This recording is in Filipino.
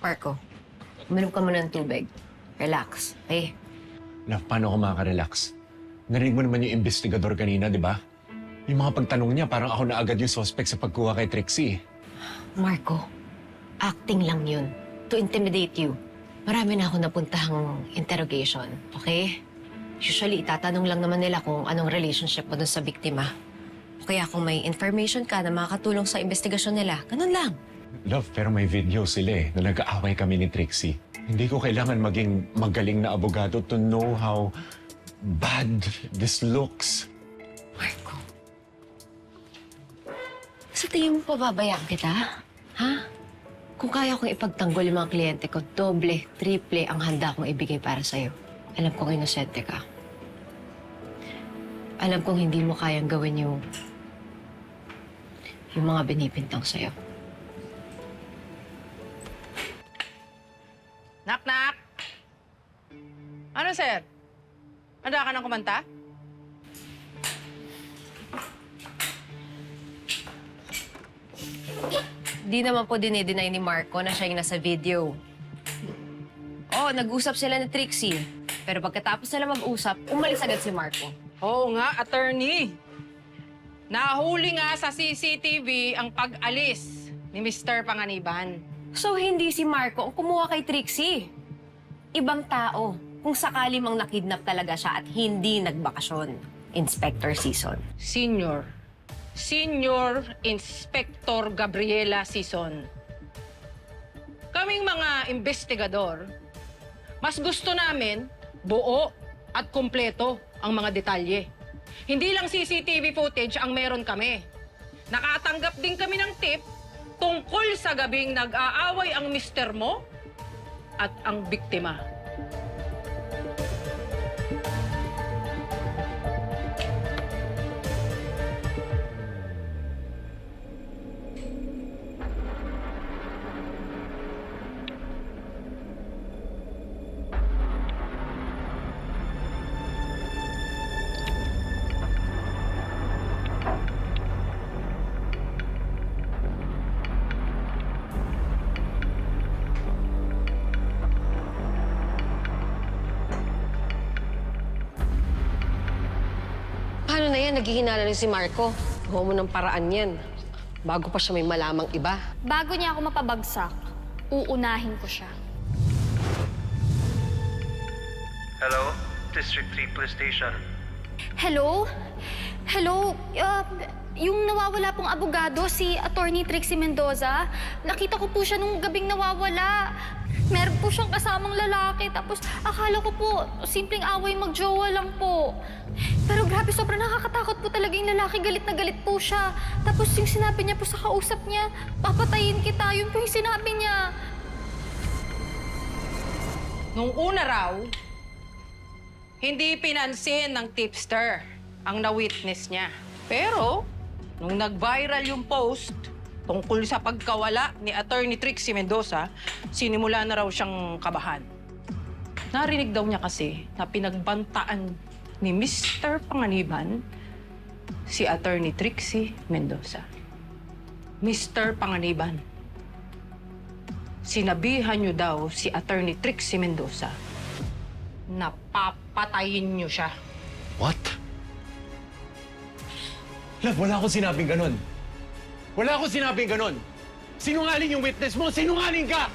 Marco, uminom ka muna ng tubig. Relax, okay? Love, paano ako makaka-relax? Narinig mo naman yung investigador kanina, di ba? Yung mga pagtanong niya, parang ako na agad yung suspect sa pagkuha kay Trixie. Marco, acting lang yun. To intimidate you. Marami na ako napuntahang interrogation, okay? Usually, itatanong lang naman nila kung anong relationship mo dun sa biktima. O kaya kung may information ka na makakatulong sa investigasyon nila, ganun lang. Love, pero may video sila na nag-aaway kami ni Trixie. Hindi ko kailangan maging magaling na abogado to know how bad this looks. Marco, sa tingin mo pababayaan kita? Ha? Kung kaya kong ipagtanggol yung mga kliyente ko, doble, triple ang handa kong ibigay para sa'yo. Alam kong inosente ka. Alam kong hindi mo kayang gawin yung mga binibintang sa'yo. Knock-knock! Ano, sir? Handa ka ng kumanta? Di naman po dinideny ni Marco na siya yung nasa video. Oo, nag-usap sila ni Trixie. Pero pagkatapos nila mag-usap, umalis agad si Marco. Oo nga, attorney. Nahuli nga sa CCTV ang pag-alis ni Mr. Panganiban. So, hindi si Marco ang kumuha kay Trixie. Ibang tao, kung sakali mang nakidnap talaga siya at hindi nagbakasyon. Inspector Season. Senior Inspector Gabriela Season. Kaming mga investigador, mas gusto namin buo at kumpleto ang mga detalye. Hindi lang CCTV footage ang meron kami. Nakatanggap din kami ng tip tungkol sa gabing nag-aaway ang mister mo at ang biktima. Paano na yan? Naghihinala rin si Marco. Gawa mo ng paraan yan. Bago pa siya may malamang iba. Bago niya ako mapabagsak, uunahin ko siya. Hello, District 3 Police Station. Hello? Hello? Yung nawawala pong abogado, si Attorney Trixie Mendoza. Nakita ko po siya nung gabing nawawala. Meron po siyang kasamang lalaki. Tapos akala ko po, simpleng away magjowa lang po. Pero grabe, sobrang nakakatakot po talaga yung lalaki. Galit na galit po siya. Tapos yung sinabi niya po sa kausap niya, papatayin kita. Yun po yung sinabi niya. Nung una raw, hindi pinansin ng tipster ang na-witness niya. Pero, nung nag-viral yung post tungkol sa pagkawala ni Attorney Trixie Mendoza, sinimula na raw siyang kabahan. Narinig daw niya kasi na pinagbantaan ni Mr. Panganiban si Attorney Trixie Mendoza. Mr. Panganiban, sinabihan niyo daw si Attorney Trixie Mendoza na papatayin niyo siya. What? Love, wala akong sinabing ganon. Wala akong sinabing ganon. Sinungaling yung witness mo! Sinungaling ka!